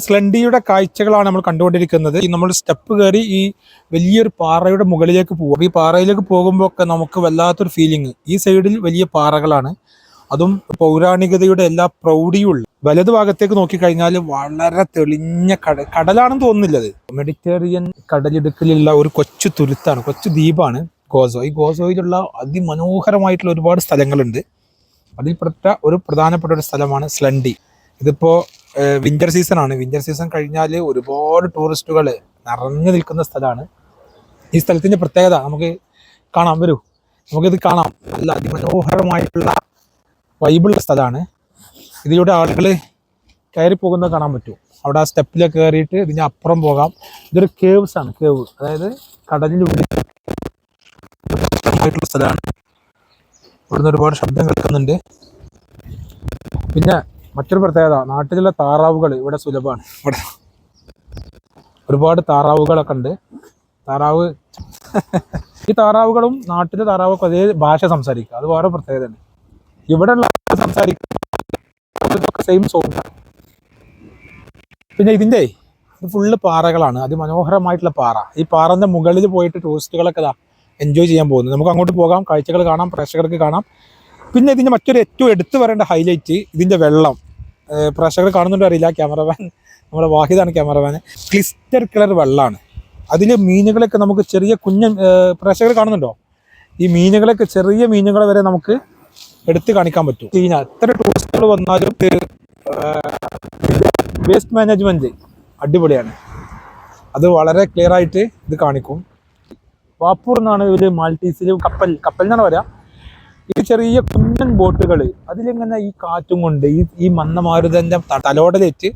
സ്ലണ്ടിയുടെ കാഴ്ചകളാണ് നമ്മൾ കണ്ടുകൊണ്ടിരിക്കുന്നത്. ഈ നമ്മൾ സ്റ്റെപ്പ് കയറി ഈ വലിയൊരു പാറയുടെ മുകളിലേക്ക് പോകും. ഈ പാറയിലേക്ക് പോകുമ്പോൾ ഒക്കെ നമുക്ക് വല്ലാത്തൊരു ഫീലിംഗ്. ഈ സൈഡിൽ വലിയ പാറകളാണ്, അതും പൗരാണികതയുടെ എല്ലാ പ്രൗഢിയുള്ള. വലതു ഭാഗത്തേക്ക് നോക്കിക്കഴിഞ്ഞാൽ വളരെ തെളിഞ്ഞ കടലാണെന്ന് തോന്നുന്നില്ലത്. മെഡിറ്ററേനിയൻ കടലിടുക്കിലുള്ള ഒരു കൊച്ചു തുരുത്താണ്, കൊച്ചു ദ്വീപാണ് ഗോസോ. ഈ ഗോസോയിലുള്ള അതിമനോഹരമായിട്ടുള്ള ഒരുപാട് സ്ഥലങ്ങളുണ്ട്. അതിൽപ്പെട്ട ഒരു പ്രധാനപ്പെട്ട ഒരു സ്ഥലമാണ് സ്ലണ്ടി. ഇതിപ്പോൾ വിന്റർ സീസൺ ആണ്. വിന്റർ സീസൺ കഴിഞ്ഞാൽ ഒരുപാട് ടൂറിസ്റ്റുകൾ നിറഞ്ഞു നിൽക്കുന്ന സ്ഥലമാണ്. ഈ സ്ഥലത്തിൻ്റെ പ്രത്യേകത നമുക്ക് കാണാം. വരൂ, നമുക്കിത് കാണാം. നല്ല അതിമനോഹരമായിട്ടുള്ള വൈബിളുള്ള സ്ഥലമാണ്. ഇതിലൂടെ ആളുകൾ കയറി പോകുന്നത് കാണാൻ പറ്റും. അവിടെ ആ സ്റ്റെപ്പിലൊക്കെ കയറിയിട്ട് ഇതിന് അപ്പുറം പോകാം. ഇതൊരു കേവ്സ് ആണ്, കേവ്, അതായത് കടലിനുള്ളിൽ ആയിട്ടുള്ള സ്ഥലമാണ്. ഇവിടുന്ന് ഒരുപാട് ശബ്ദം കേൾക്കുന്നുണ്ട്. പിന്നെ മറ്റൊരു പ്രത്യേകത, നാട്ടിലുള്ള താറാവുകൾ ഇവിടെ സുലഭമാണ്. ഇവിടെ ഒരുപാട് താറാവുകളൊക്കെ ഉണ്ട്. ഈ താറാവുകളും നാട്ടിലെ താറാവൊക്കെ അതേ ഭാഷ സംസാരിക്കുക, അത് വേറെ പ്രത്യേകതയാണ്. ഇവിടെ ഉള്ള സംസാരിക്കുക സെയിം സോങ്. പിന്നെ ഇത് ഫുള്ള് പാറകളാണ്, അതിമനോഹരമായിട്ടുള്ള പാറ. ഈ പാറന്റെ മുകളിൽ പോയിട്ട് ടൂറിസ്റ്റുകളൊക്കെ എൻജോയ് ചെയ്യാൻ പോകുന്നത്. നമുക്ക് അങ്ങോട്ട് പോകാം, കാഴ്ചകൾ കാണാം, പ്രേക്ഷകർക്ക് കാണാം. പിന്നെ ഇതിൻ്റെ മറ്റൊരു ഏറ്റവും എടുത്തു പറയേണ്ട ഹൈലൈറ്റ് ഇതിൻ്റെ വെള്ളം. പ്രേക്ഷകർ കാണുന്നുണ്ടോ അറിയില്ല, ക്യാമറമാൻ നമ്മുടെ വാഹിദാണ് ക്യാമറമാൻ. ക്ലിസ്റ്റർ കളർ വെള്ളമാണ്. അതിൽ മീനുകളൊക്കെ നമുക്ക് ചെറിയ പ്രേക്ഷകർ കാണുന്നുണ്ടോ? ഈ മീനുകളൊക്കെ, ചെറിയ മീനുകളെ വരെ നമുക്ക് എടുത്ത് കാണിക്കാൻ പറ്റും. എത്ര ടൂറിസ്റ്റുകൾ വന്നാലും വേസ്റ്റ് മാനേജ്മെന്റ് അടിപൊളിയാണ്. അത് വളരെ ക്ലിയർ ആയിട്ട് ഇത് കാണിക്കും. വാപ്പൂർ എന്നാണ് ഇവര് മാൾട്ടീസിൽ കപ്പൽ എന്നാണ് പറയാ. ഈ ചെറിയ കുഞ്ഞൻ ബോട്ടുകൾ, അതിലിങ്ങനെ ഈ കാറ്റും കൊണ്ട് ഈ മന്ദമാരുതന്റെ തലോടലേറ്റ്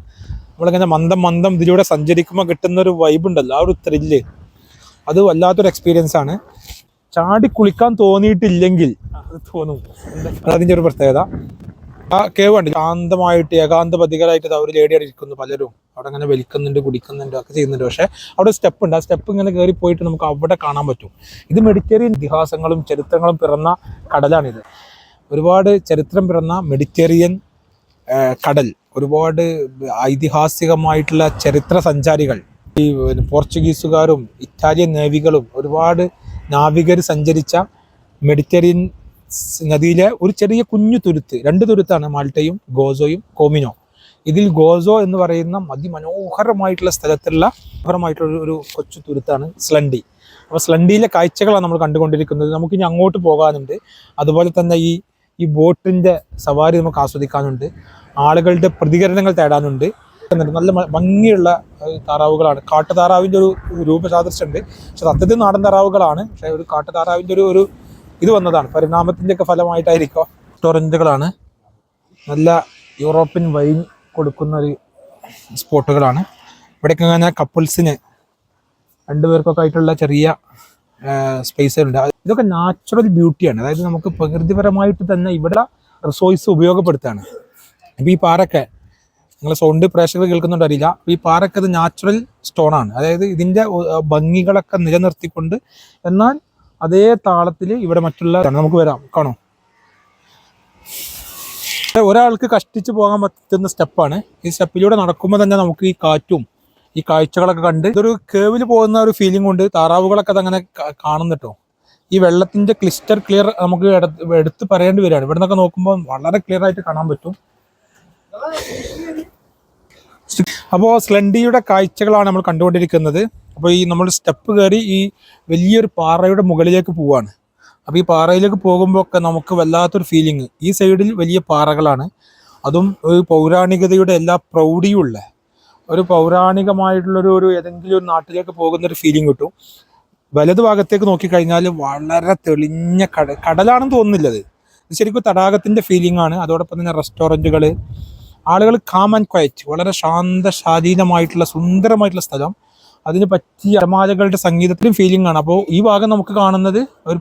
നമ്മളിങ്ങനെ മന്ദം ഇതിലൂടെ സഞ്ചരിക്കുമ്പോൾ കിട്ടുന്ന ഒരു വൈബ് ഉണ്ടല്ലോ, ആ ഒരു ത്രില്ല്, അത് വല്ലാത്തൊരു എക്സ്പീരിയൻസ് ആണ്. ചാടി കുളിക്കാൻ തോന്നിയിട്ടില്ലെങ്കിൽ അത് തോന്നും. അതതിൻ്റെ ഒരു പ്രത്യേകത. ആ കേവ് ഉണ്ട്, ശാന്തമായിട്ട് ഏകാന്തപതികളായിട്ട് അവർ ലേഡിയായിട്ട് ഇരിക്കുന്നു. പലരും അവിടെ അങ്ങനെ വലിക്കുന്നുണ്ട്, കുടിക്കുന്നുണ്ട്, ഒക്കെ ചെയ്യുന്നുണ്ട്. പക്ഷേ അവിടെ സ്റ്റെപ്പ് ഉണ്ട്. ആ സ്റ്റെപ്പ് ഇങ്ങനെ കയറി പോയിട്ട് നമുക്ക് അവിടെ കാണാൻ പറ്റും. ഇത് മെഡിറ്ററേനിയൻ ഇതിഹാസങ്ങളും ചരിത്രങ്ങളും പിറന്ന കടലാണിത്. ഒരുപാട് ചരിത്രം പിറന്ന മെഡിറ്ററേനിയൻ കടൽ, ഒരുപാട് ഐതിഹാസികമായിട്ടുള്ള ചരിത്ര സഞ്ചാരികൾ, ഈ പോർച്ചുഗീസുകാരും ഇറ്റാലിയൻ നേവികളും ഒരുപാട് നാവികർ സഞ്ചരിച്ച മെഡിറ്ററേനിയൻ നദിയിലെ ഒരു ചെറിയ കുഞ്ഞു തുരുത്ത്, 2 തുരുത്താണ്, മാൾട്ടയും ഗോസോയും കോമിനോ. ഇതിൽ ഗോസോ എന്ന് പറയുന്ന അതിമനോഹരമായിട്ടുള്ള സ്ഥലത്തുള്ള ഒരു കൊച്ചു തുരുത്താണ് സ്ലണ്ടി. അപ്പോൾ സ്ലണ്ടിയിലെ കാഴ്ചകളാണ് നമ്മൾ കണ്ടുകൊണ്ടിരിക്കുന്നത്. നമുക്കിനി അങ്ങോട്ട് പോകാനുണ്ട്. അതുപോലെ തന്നെ ഈ ബോട്ടിൻ്റെ സവാരി നമുക്ക് ആസ്വദിക്കാനുണ്ട്. ആളുകളുടെ പ്രതികരണങ്ങൾ തേടാനുണ്ട്. നല്ല ഭംഗിയുള്ള താറാവുകളാണ്. കാട്ടുതാറാവിൻ്റെ ഒരു രൂപസാദൃശ്യമുണ്ട്. പക്ഷെ സത്യത്തിൽ നാടൻ താറാവുകളാണ്. പക്ഷേ ഒരു കാട്ടുതാറാവിൻ്റെ ഒരു ഇത് വന്നതാണ്, പരിണാമത്തിൻ്റെ ഒക്കെ ഫലമായിട്ടായിരിക്കും. റെസ്റ്റോറൻറ്റുകളാണ്, നല്ല യൂറോപ്യൻ വൈൻ കൊടുക്കുന്ന ഒരു സ്പോട്ടുകളാണ്. ഇവിടെയൊക്കെ ഇങ്ങനെ കപ്പിൾസിന് 2 പേർക്കൊക്കെ ആയിട്ടുള്ള ചെറിയ സ്പേസുകളുണ്ട്. ഇതൊക്കെ നാച്ചുറൽ ബ്യൂട്ടിയാണ്. അതായത് നമുക്ക് പ്രകൃതിപരമായിട്ട് തന്നെ ഇവിടെ റിസോഴ്സ് ഉപയോഗപ്പെടുത്തുകയാണ്. ഇപ്പോൾ ഈ പാറൊക്കെ നിങ്ങൾ സൗണ്ട് പ്രേക്ഷകർ കേൾക്കുന്നുണ്ടോ അറിയില്ല. ഈ പാറൊക്കെ അത് നാച്ചുറൽ സ്റ്റോണാണ്. അതായത് ഇതിൻ്റെ ഭംഗികളൊക്കെ നിലനിർത്തിക്കൊണ്ട്, എന്നാൽ അതേ താളത്തിൽ ഇവിടെ മറ്റുള്ള നമുക്ക് വരാം. കാണോ, ഒരാൾക്ക് കഷ്ടിച്ച് പോകാൻ പറ്റുന്ന സ്റ്റെപ്പാണ്. ഈ സ്റ്റെപ്പിലൂടെ നടക്കുമ്പോൾ തന്നെ നമുക്ക് ഈ കാറ്റും ഈ കാഴ്ചകളൊക്കെ കണ്ട് ഇതൊരു കേവിൽ പോകുന്ന ഒരു ഫീലിംഗ് കൊണ്ട് താറാവുകളൊക്കെ അതങ്ങനെ കാണുന്നിട്ടോ. ഈ വെള്ളത്തിന്റെ ക്ലിയർ നമുക്ക് എടുത്ത് പറയേണ്ടി വരികയാണ്. ഇവിടെ നിന്നൊക്കെ നോക്കുമ്പോൾ വളരെ ക്ലിയർ ആയിട്ട് കാണാൻ പറ്റും. അപ്പോൾ സ്ലണ്ടിയുടെ കാഴ്ചകളാണ് നമ്മൾ കണ്ടുകൊണ്ടിരിക്കുന്നത്. അപ്പോൾ ഈ നമ്മൾ സ്റ്റെപ്പ് കയറി ഈ വലിയൊരു പാറയുടെ മുകളിലേക്ക് പോവാണ്. അപ്പോൾ ഈ പാറയിലേക്ക് പോകുമ്പോൾ ഒക്കെ നമുക്ക് വല്ലാത്തൊരു ഫീലിംഗ്. ഈ സൈഡിൽ വലിയ പാറകളാണ്, അതും ഒരു പൗരാണികതയുടെ എല്ലാ പ്രൗഢിയുള്ള ഒരു പൗരാണികമായിട്ടുള്ളൊരു ഏതെങ്കിലും ഒരു നാട്ടിലേക്ക് പോകുന്നൊരു ഫീലിംഗ് കിട്ടും. വലതു ഭാഗത്തേക്ക് നോക്കിക്കഴിഞ്ഞാൽ വളരെ തെളിഞ്ഞ കടലാണെന്ന് തോന്നുന്നില്ലത്. ഇത് ശരിക്കും തടാകത്തിൻ്റെ ഫീലിംഗ് ആണ്. അതോടൊപ്പം തന്നെ റെസ്റ്റോറൻറ്റുകൾ, ആളുകൾ കാം ആൻഡ് ക്വയറ്റ്, വളരെ ശാന്തശാലീനമായിട്ടുള്ള സുന്ദരമായിട്ടുള്ള സ്ഥലം. അതിന് പറ്റിയ അരമാലകളുടെ സംഗീതത്തിലും ഫീലിംഗ് ആണ്. അപ്പോൾ ഈ ഭാഗം നമുക്ക് കാണുന്നത് ഒരു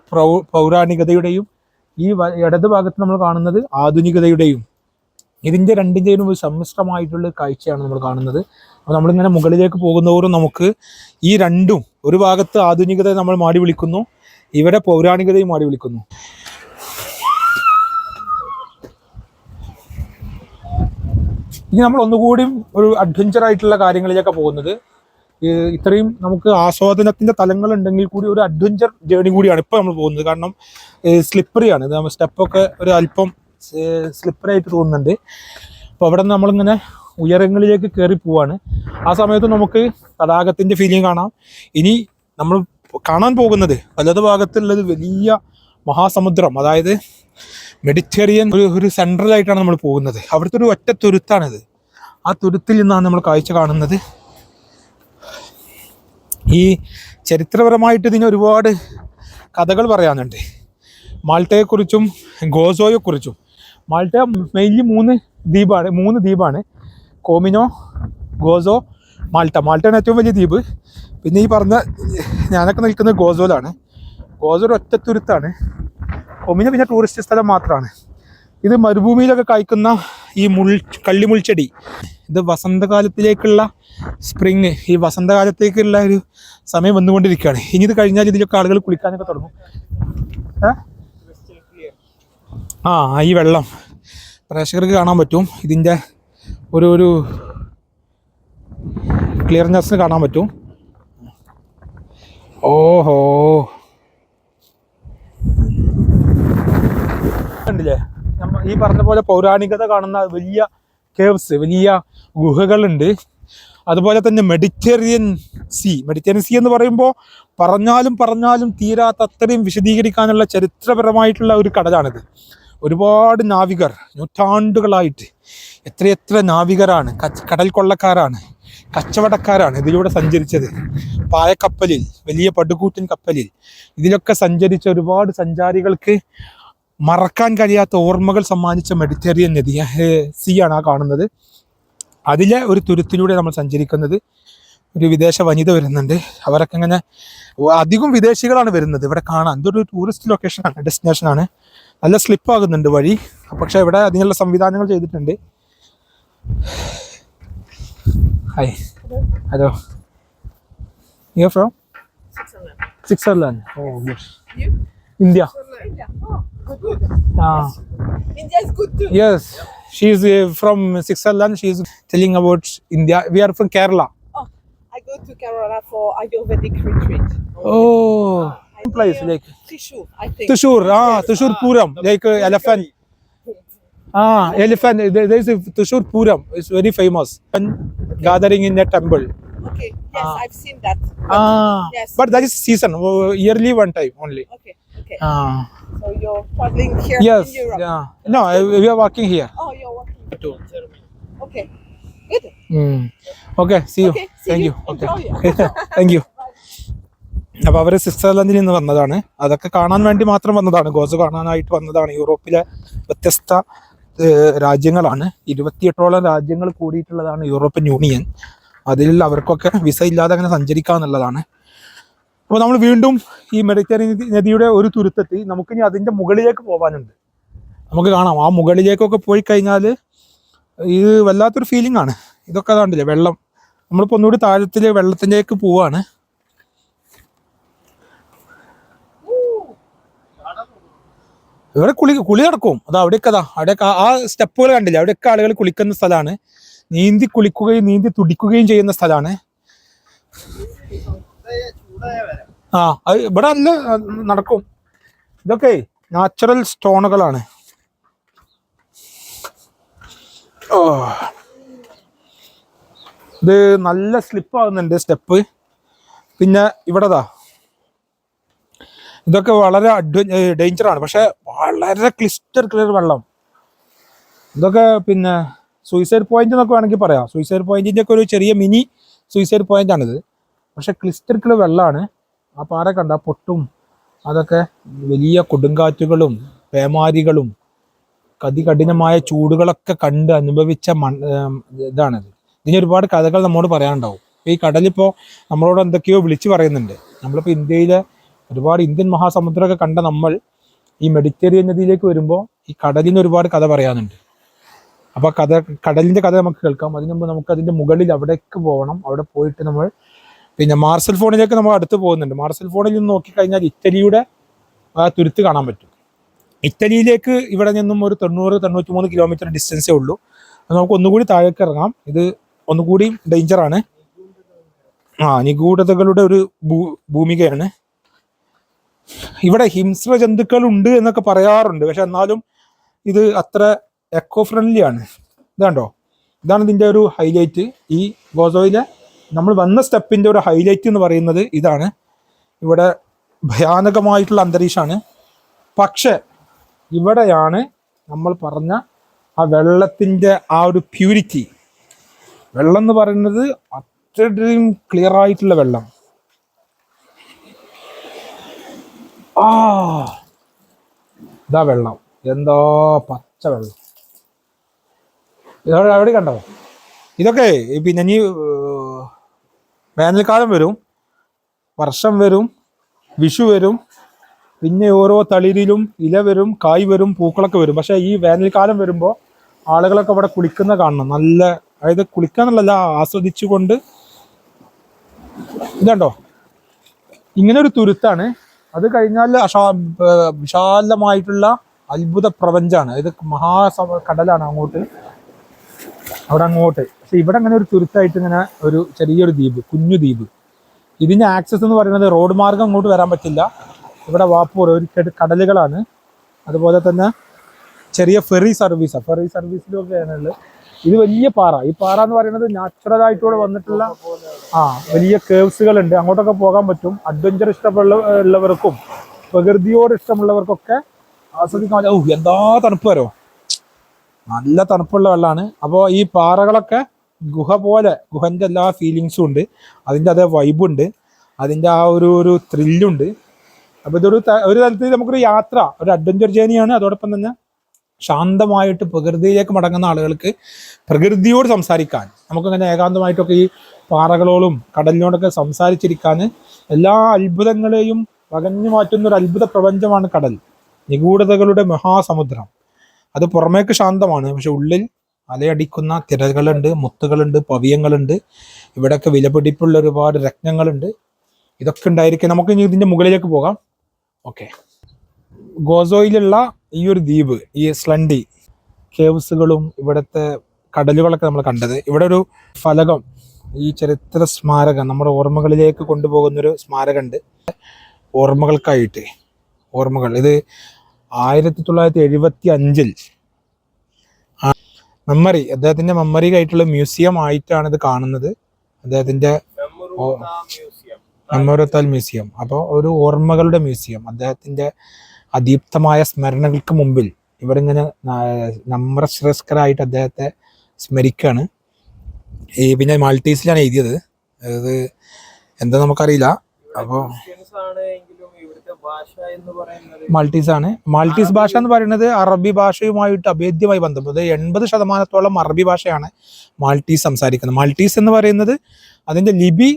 പൗരാണികതയുടെയും ഈ ഇടത് ഭാഗത്ത് നമ്മൾ കാണുന്നത് ആധുനികതയുടെയും, ഇതിൻ്റെ രണ്ടിൻ്റെയും ഒരു സമ്മിശ്രമായിട്ടുള്ള കാഴ്ചയാണ് നമ്മൾ കാണുന്നത്. അപ്പോൾ നമ്മളിങ്ങനെ മുകളിലേക്ക് പോകുന്നവരും നമുക്ക് ഈ രണ്ടും, ഒരു ഭാഗത്ത് ആധുനികത നമ്മൾ മാടി വിളിക്കുന്നു, ഇവിടെ പൗരാണികതയും മാടി വിളിക്കുന്നു. ഇനി നമ്മൾ ഒന്നുകൂടി ഒരു അഡ്വഞ്ചർ ആയിട്ടുള്ള കാര്യങ്ങളിലേക്ക് പോകുന്നത്. ഇത്രയും നമുക്ക് ആസ്വാദനത്തിന്റെ തലങ്ങൾ ഉണ്ടെങ്കിൽ കൂടി ഒരു അഡ്വഞ്ചർ ജേണി കൂടിയാണ് ഇപ്പോൾ നമ്മൾ പോകുന്നത്. കാരണം സ്ലിപ്പറിയാണ് ഇത്, സ്റ്റെപ്പൊക്കെ ഒരു അല്പം സ്ലിപ്പറി ആയിട്ട് തോന്നുന്നുണ്ട്. അപ്പോൾ അവിടെ നിന്ന് നമ്മളിങ്ങനെ ഉയരങ്ങളിലേക്ക് കയറി പോവാണ്. ആ സമയത്ത് നമുക്ക് തടാകത്തിന്റെ ഫീലിംഗ് കാണാം. ഇനി നമ്മൾ കാണാൻ പോകുന്നത് വലത് ഭാഗത്തുള്ളത് വലിയ മഹാസമുദ്രം, അതായത് മെഡിറ്ററേനിയൻ ഒരു സെൻട്രലായിട്ടാണ് നമ്മൾ പോകുന്നത്. അവിടുത്തെ ഒരു ഒറ്റ തുരുത്താണിത്. ആ തുരുത്തിൽ നിന്നാണ് നമ്മൾ കാഴ്ച കാണുന്നത്. ഈ ചരിത്രപരമായിട്ട് ഇതിന് ഒരുപാട് കഥകൾ പറയാനുണ്ട്. മാൾട്ടയെക്കുറിച്ചും ഗോസോയെക്കുറിച്ചും. മാൾട്ട മെയിൻലി മൂന്ന് ദ്വീപാണ്. കോമിനോ, ഗോസോ, മാൾട്ട. മാൾട്ടയാണ് ഏറ്റവും വലിയ ദ്വീപ്. പിന്നെ ഈ പറഞ്ഞ ഞാനൊക്കെ നിൽക്കുന്നത് ഗോസോയിലാണ്. ഗോസോ ഒരു ഒറ്റത്തുരുത്താണ്. കോമിനോ പിന്നെ ടൂറിസ്റ്റ് സ്ഥലം മാത്രമാണ്. ഇത് മരുഭൂമിയിലൊക്കെ കായ്ക്കുന്ന ഈ കള്ളിമുൾച്ചെടി. ഇത് വസന്തകാലത്തിലേക്കുള്ള സ്പ്രിങ്, ഈ വസന്തകാലത്തേക്കുള്ള ഒരു സമയം വന്നുകൊണ്ടിരിക്കുകയാണ്. ഇനി ഇത് കഴിഞ്ഞാൽ ഇതിലൊക്കെ ആളുകൾ കുളിക്കാനൊക്കെ തുടങ്ങും. ഈ വെള്ളം പ്രേക്ഷകർക്ക് കാണാൻ പറ്റും. ഇതിൻ്റെ ഒരു ക്ലിയർനെസ് കാണാൻ പറ്റും. ഓഹോ, കണ്ടില്ലേ? ഈ പറഞ്ഞ പോലെ പൗരാണികത കാണുന്ന വലിയ കേവ്സ്, വലിയ ഗുഹകളുണ്ട്. അതുപോലെ തന്നെ മെഡിറ്ററേനിയൻ സീ എന്ന് പറയുമ്പോൾ പറഞ്ഞാലും തീരാത്ത അത്രയും വിശദീകരിക്കാനുള്ള ചരിത്രപരമായിട്ടുള്ള ഒരു കടലാണിത്. ഒരുപാട് നാവികർ നൂറ്റാണ്ടുകളായിട്ട് എത്രയെത്ര നാവികരാണ്, കടൽ കൊള്ളക്കാരാണ്, കച്ചവടക്കാരാണ് ഇതിലൂടെ സഞ്ചരിച്ചത്. പായക്കപ്പലിൽ, വലിയ പടുകൂറ്റൻ കപ്പലിൽ ഇതിലൊക്കെ സഞ്ചരിച്ച ഒരുപാട് സഞ്ചാരികൾക്ക് മറക്കാൻ കഴിയാത്ത ഓർമ്മകൾ സമ്മാനിച്ച മെഡിറ്ററേനിയൻ നദി സീ ആണ് ആ കാണുന്നത്. അതിലെ ഒരു തുരുത്തിലൂടെ നമ്മൾ സഞ്ചരിക്കുന്നത്. ഒരു വിദേശ വനിത വരുന്നുണ്ട്. അവരൊക്കെ ഇങ്ങനെ, അധികം വിദേശികളാണ് വരുന്നത് ഇവിടെ കാണാൻ. ഇതൊരു ടൂറിസ്റ്റ് ലൊക്കേഷനാണ്, ഡെസ്റ്റിനേഷനാണ്. നല്ല സ്ലിപ്പാകുന്നുണ്ട് വഴി, പക്ഷെ ഇവിടെ അതിനുള്ള സംവിധാനങ്ങൾ ചെയ്തിട്ടുണ്ട്. Hi, hello. You are from Switzerland. Oh, good. You? India. India. Oh, good. India is good too. Yes, she is from Switzerland. She is telling about India. We are from Kerala. Oh, I go to Kerala for Ayurvedic retreat. Oh, place like Thrissur, I think. Thrissur Puram, like elephant. Elephant. There is a Thrissur Puram. It's very famous. And gathering in a temple. Okay. Yes, I've seen that. Yes. But that is season, yearly one time only. Okay. So you're traveling here Yes. in Europe. Yeah. No, we are working here. Oh, you're working. Too. Okay. Good. Okay. See you. Okay. See Thank you. you. Okay. Enjoy. Thank you. അപ്പോൾ അവർ സ്വിറ്റ്സർലൻഡിൽ നിന്ന് വന്നതാണ്. അതൊക്കെ കാണാൻ വേണ്ടി മാത്രം വന്നതാണ്. Gozo കാണാനായിട്ട് വന്നതാണ്. യൂറോപ്പിലെ വ്യത്യസ്ത രാജ്യങ്ങളാണ്. 28ഓളം രാജ്യങ്ങൾ കൂടിയിട്ടുള്ളതാണ് യൂറോപ്യൻ യൂണിയൻ. അതിൽ അവർക്കൊക്കെ വിസ ഇല്ലാതെ അങ്ങനെ സഞ്ചരിക്കാന്നുള്ളതാണ്. അപ്പോൾ നമ്മൾ വീണ്ടും ഈ മെഡിറ്ററേനിയൻ നദിയുടെ ഒരു തുരുത്തെത്തി. നമുക്കിനി അതിൻ്റെ മുകളിലേക്ക് പോകാനുണ്ട്. നമുക്ക് കാണാം, ആ മുകളിലേക്കൊക്കെ പോയി കഴിഞ്ഞാൽ ഇത് വല്ലാത്തൊരു ഫീലിംഗ് ആണ്. ഇതൊക്കെ കണ്ടില്ലേ വെള്ളം. നമ്മളിപ്പോൾ ഒന്നുകൂടി താഴത്തിൽ വെള്ളത്തിലേക്ക് പോവാണ്. ഇവിടെ കുളി നടക്കും. അവിടെയൊക്കെ ആ സ്റ്റെപ്പുകൾ കണ്ടില്ലേ, അവിടെയൊക്കെ ആളുകൾ കുളിക്കുന്ന സ്ഥലമാണ്. നീന്തി കുളിക്കുകയും നീന്തി തുടിക്കുകയും ചെയ്യുന്ന സ്ഥലമാണ്. അത് ഇവിടെ നല്ല നടക്കും. ഇതൊക്കെ നാച്ചുറൽ സ്റ്റോണുകളാണ്. ഇത് നല്ല സ്ലിപ്പാകുന്നുണ്ട് സ്റ്റെപ്പ്. പിന്നെ ഇവിടെതാ ഇതൊക്കെ വളരെ ഡേഞ്ചറാണ്. പക്ഷെ വളരെ ക്ലിയർ വെള്ളം. ഇതൊക്കെ പിന്നെ സൂയിസൈഡ് പോയിന്റ് എന്നൊക്കെ വേണമെങ്കിൽ പറയാം. സൂയിസൈഡ് പോയിന്റിന്റെ ഒക്കെ ഒരു ചെറിയ മിനി സൂയിസൈഡ് പോയിന്റ് ആണിത്. പക്ഷെ ക്ലിയർ വെള്ളമാണ്. ആ പാറ കണ്ട പൊട്ടും, അതൊക്കെ വലിയ കൊടുങ്കാറ്റുകളും പേമാരികളും കഠിനമായ ചൂടുകളൊക്കെ കണ്ട് അനുഭവിച്ച ഇതാണിത്. ഇതിന് ഒരുപാട് കഥകൾ നമ്മോട് പറയാനുണ്ടാവും. ഈ കടലിപ്പോൾ നമ്മളോട് എന്തൊക്കെയോ വിളിച്ചു പറയുന്നുണ്ട്. നമ്മളിപ്പോൾ ഇന്ത്യയിലെ ഒരുപാട് ഇന്ത്യൻ മഹാസമുദ്രമൊക്കെ കണ്ട നമ്മൾ ഈ മെഡിറ്ററേനിയൻ നദിയിലേക്ക് വരുമ്പോൾ ഈ കടലിന് ഒരുപാട് കഥ പറയാനുണ്ട്. അപ്പോൾ കടലിൻ്റെ കഥ നമുക്ക് കേൾക്കാം. അതിന് മുമ്പ് നമുക്ക് അതിൻ്റെ മുകളിൽ അവിടേക്ക് പോകണം. അവിടെ പോയിട്ട് നമ്മൾ പിന്നെ മാർസൽ ഫോണിലേക്ക് നമ്മൾ അടുത്ത് പോകുന്നുണ്ട്. മാർസൽ ഫോണിൽ നിന്ന് നോക്കിക്കഴിഞ്ഞാൽ ഇറ്റലിയുടെ ആ തുരുത്ത് കാണാൻ പറ്റും. ഇറ്റലിയിലേക്ക് ഇവിടെ നിന്നും ഒരു 90-93 കിലോമീറ്റർ ഡിസ്റ്റൻസേ ഉള്ളൂ. നമുക്ക് ഒന്നുകൂടി താഴേക്ക് ഇറങ്ങാം. ഇത് ഒന്നുകൂടി ഡേഞ്ചറാണ്. നിഗൂഢതകളുടെ ഒരു ഭൂമികയാണ്. ഇവിടെ ഹിംസ്ര ജന്തുക്കൾ ഉണ്ട് എന്നൊക്കെ പറയാറുണ്ട്, പക്ഷെ എന്നാലും ഇത് അത്ര എക്കോ ഫ്രണ്ട്ലി ആണ്. ഇതാണ്ടോ, ഇതാണ് ഇതിൻ്റെ ഒരു ഹൈലൈറ്റ്. ഈ ഗോസോയിലെ നമ്മൾ വന്ന സ്റ്റെപ്പിൻ്റെ ഒരു ഹൈലൈറ്റ് എന്ന് പറയുന്നത് ഇതാണ്. ഇവിടെ ഭയാനകമായിട്ടുള്ള അന്തരീക്ഷമാണ്. പക്ഷെ ഇവിടെയാണ് നമ്മൾ പറഞ്ഞ ആ വെള്ളത്തിൻ്റെ ആ ഒരു പ്യൂരിറ്റി. വെള്ളം എന്ന് പറയുന്നത് അത്രയും ക്ലിയർ ആയിട്ടുള്ള വെള്ളം. ഇതാ വെള്ളം, എന്താ പച്ച വെള്ളം. ഇതോടെ അവിടെ കണ്ടോ? ഇതൊക്കെ പിന്നെ ഇനി വേനൽക്കാലം വരും, വർഷം വരും, വിഷു വരും, പിന്നെ ഓരോ തളിരിലും ഇല വരും, കായ് വരും, പൂക്കളൊക്കെ വരും. പക്ഷെ ഈ വേനൽക്കാലം വരുമ്പോൾ ആളുകളൊക്കെ ഇവിടെ കുളിക്കുന്ന കാണണം. നല്ല, അതായത് കുളിക്കാന്നുള്ളല്ല, ആസ്വദിച്ചുകൊണ്ട്. ഇതുണ്ടോ, ഇങ്ങനെ ഒരു തുരുത്താണ്. അത് കഴിഞ്ഞാൽ വിശാലമായിട്ടുള്ള അത്ഭുത പ്രപഞ്ചമാണ്. ഇത് കടലാണ് അങ്ങോട്ട്, അവിടെ അങ്ങോട്ട്. പക്ഷെ ഇവിടെ അങ്ങനെ ഒരു തുരുത്തായിട്ട് ഇങ്ങനെ ഒരു ചെറിയൊരു ദ്വീപ്, കുഞ്ഞു ദ്വീപ്. ഇതിൻ്റെ ആക്സസ് എന്ന് പറയുന്നത് റോഡ് മാർഗം അങ്ങോട്ട് വരാൻ പറ്റില്ല. ഇവിടെ വാപ്പൂർ ഒരു കടലുകളാണ്. അതുപോലെ തന്നെ ചെറിയ ഫെറി സർവീസിലൊക്കെയാണ് ഉള്ളത്. ഇത് വലിയ പാറ. ഈ പാറ എന്ന് പറയുന്നത് നാച്ചുറലായിട്ടൂടെ വന്നിട്ടുള്ള വലിയ കേവ്സുകളുണ്ട്. അങ്ങോട്ടൊക്കെ പോകാൻ പറ്റും. അഡ്വഞ്ചർ ഇഷ്ടമുള്ളവർക്കും പ്രകൃതിയോട് ഇഷ്ടമുള്ളവർക്കൊക്കെ ആസ്വദിക്കാൻ. എന്താ തണുപ്പ് വരോ, നല്ല തണുപ്പുള്ള വെള്ളമാണ്. അപ്പോൾ ഈ പാറകളൊക്കെ ഗുഹൻ്റെ എല്ലാ ഫീലിങ്സും ഉണ്ട്. അതിൻ്റെ അതേ വൈബുണ്ട്, അതിൻ്റെ ആ ഒരു ത്രില്ലുണ്ട്. അപ്പോൾ ഇതൊരു തരത്തിൽ നമുക്കൊരു യാത്ര, ഒരു അഡ്വഞ്ചർ ജേണിയാണ്. അതോടൊപ്പം തന്നെ ശാന്തമായിട്ട് പ്രകൃതിയിലേക്ക് മടങ്ങുന്ന ആളുകൾക്ക് പ്രകൃതിയോട് സംസാരിക്കാൻ, നമുക്കങ്ങനെ ഏകാന്തമായിട്ടൊക്കെ ഈ പാറകളോടും കടലിനോടൊക്കെ സംസാരിച്ചിരിക്കാൻ, എല്ലാ അത്ഭുതങ്ങളെയും പകഞ്ഞു മാറ്റുന്ന ഒരു അത്ഭുത പ്രപഞ്ചമാണ് കടൽ. നിഗൂഢതകളുടെ മഹാസമുദ്രം. അത് പുറമേക്ക് ശാന്തമാണ്, പക്ഷെ ഉള്ളിൽ അലയടിക്കുന്ന തിരകളുണ്ട്, മുത്തുകളുണ്ട്, പവിയങ്ങളുണ്ട്. ഇവിടെയൊക്കെ വിലപിടിപ്പുള്ള ഒരുപാട് രത്നങ്ങളുണ്ട്. ഇതൊക്കെ ഉണ്ടായിരിക്കും. നമുക്ക് ഇനി ഇതിൻ്റെ മുകളിലേക്ക് പോകാം. ഓക്കെ, ഗോസോയിലുള്ള ഈ ഒരു ദ്വീപ്, ഈ സ്ലണ്ടി കേവ്സുകളും ഇവിടുത്തെ കടലുകളൊക്കെ നമ്മൾ കണ്ടത്. ഇവിടെ ഒരു ഫലകം, ഈ ചരിത്ര സ്മാരകം, നമ്മുടെ ഓർമ്മകളിലേക്ക് കൊണ്ടുപോകുന്നൊരു സ്മാരകമുണ്ട്. ഓർമ്മകൾക്കായിട്ട്, ഓർമ്മകൾ. ഇത് 1975 മെമ്മറി, അദ്ദേഹത്തിൻ്റെ മെമ്മറിക്കായിട്ടുള്ള മ്യൂസിയം ആയിട്ടാണ് ഇത് കാണുന്നത്. അദ്ദേഹത്തിൻ്റെ മെമ്മോറിയൽ മ്യൂസിയം. അപ്പോൾ ഒരു ഓർമ്മകളുടെ മ്യൂസിയം. അദ്ദേഹത്തിൻ്റെ അദീപ്തമായ സ്മരണകൾക്ക് മുമ്പിൽ ഇവരിങ്ങനെ നമ്രശ്രേഷ്ഠരായിട്ട് അദ്ദേഹത്തെ സ്മരിക്കുകയാണ്. പിന്നെ മാൾട്ടീസിലാണ് എഴുതിയത്. അത് എന്താ നമുക്കറിയില്ല. അപ്പോൾ മാൾട്ടീസാണ്. മാൾട്ടീസ് ഭാഷ എന്ന് പറയുന്നത് അറബി ഭാഷയുമായിട്ട് അഭേദ്യമായി ബന്ധപ്പെട്ടത്. 80% അറബി ഭാഷയാണ് മാൾട്ടീസ് സംസാരിക്കുന്നത്. മാൾട്ടീസ് എന്ന് പറയുന്നത് അതിൻ്റെ ലിപി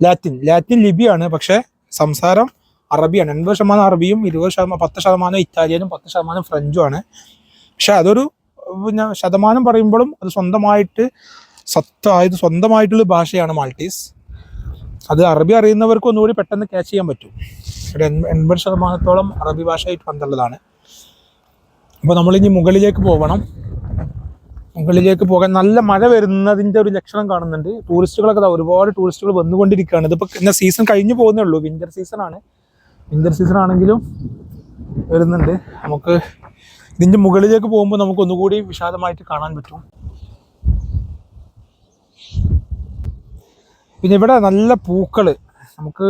ലാറ്റിൻ ലിപിയാണ്, പക്ഷെ സംസാരം അറബിയാണ്. 80% അറബിയും 10% ഇറ്റാലിയനും 10% ഫ്രഞ്ചുമാണ്. പക്ഷെ അതൊരു പിന്നെ ശതമാനം പറയുമ്പോഴും അത് സ്വന്തമായിട്ടുള്ള ഭാഷയാണ് മാൾട്ടീസ്. അത് അറബി അറിയുന്നവർക്ക് ഒന്നുകൂടി പെട്ടെന്ന് ക്യാച്ച് ചെയ്യാൻ പറ്റും. ഇവിടെ 80% അറബി ഭാഷയായിട്ട് ബന്ധമുള്ളതാണ്. അപ്പോൾ നമ്മളിനി മുകളിലേക്ക് പോകാൻ നല്ല മഴ വരുന്നതിൻ്റെ ഒരു ലക്ഷണം കാണുന്നുണ്ട്. ടൂറിസ്റ്റുകളൊക്കെ ഒരുപാട് ടൂറിസ്റ്റുകൾ വന്നുകൊണ്ടിരിക്കുകയാണ്. ഇതിപ്പോൾ ഇന്ന സീസൺ കഴിഞ്ഞു പോകുന്നേ ഉള്ളൂ. വിൻ്റർ സീസൺ ആണെങ്കിലും വരുന്നുണ്ട്. നമുക്ക് ഇതിൻ്റെ മുകളിലേക്ക് പോകുമ്പോൾ നമുക്ക് ഒന്നുകൂടി വിശാലമായിട്ട് കാണാൻ പറ്റും. പിന്നെ ഇവിടെ നല്ല പൂക്കൾ, നമുക്ക്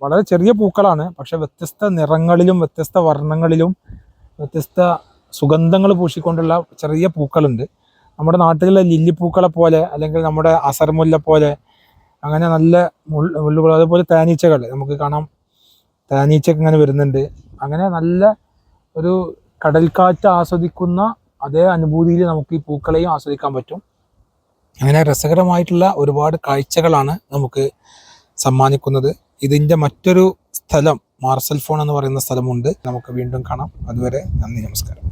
വളരെ ചെറിയ പൂക്കളാണ്, പക്ഷെ വ്യത്യസ്ത നിറങ്ങളിലും വ്യത്യസ്ത വർണ്ണങ്ങളിലും വ്യത്യസ്ത സുഗന്ധങ്ങൾ പൂശിക്കൊണ്ടുള്ള ചെറിയ പൂക്കളുണ്ട്. നമ്മുടെ നാട്ടിലെ ലില്ലിപ്പൂക്കളെ പോലെ, അല്ലെങ്കിൽ നമ്മുടെ അസർമുല്ല പോലെ, അങ്ങനെ നല്ല മുള്ളുകൾ. അതുപോലെ തേനീച്ചകൾ നമുക്ക് കാണാം. തേനീച്ചയൊക്കെ ഇങ്ങനെ വരുന്നുണ്ട്. അങ്ങനെ നല്ല ഒരു കടൽക്കാറ്റ് ആസ്വദിക്കുന്ന അതേ അനുഭൂതിയിൽ നമുക്ക് ഈ പൂക്കളെയും ആസ്വദിക്കാൻ പറ്റും. അങ്ങനെ രസകരമായിട്ടുള്ള ഒരുപാട് കാഴ്ചകളാണ് നമുക്ക് സമ്മാനിക്കുന്നത്. ഇതിൻ്റെ മറ്റൊരു സ്ഥലം മാർസൽ ഫോൺ എന്ന് പറയുന്ന സ്ഥലമുണ്ട്. നമുക്ക് വീണ്ടും കാണാം. അതുവരെ നന്ദി, നമസ്കാരം.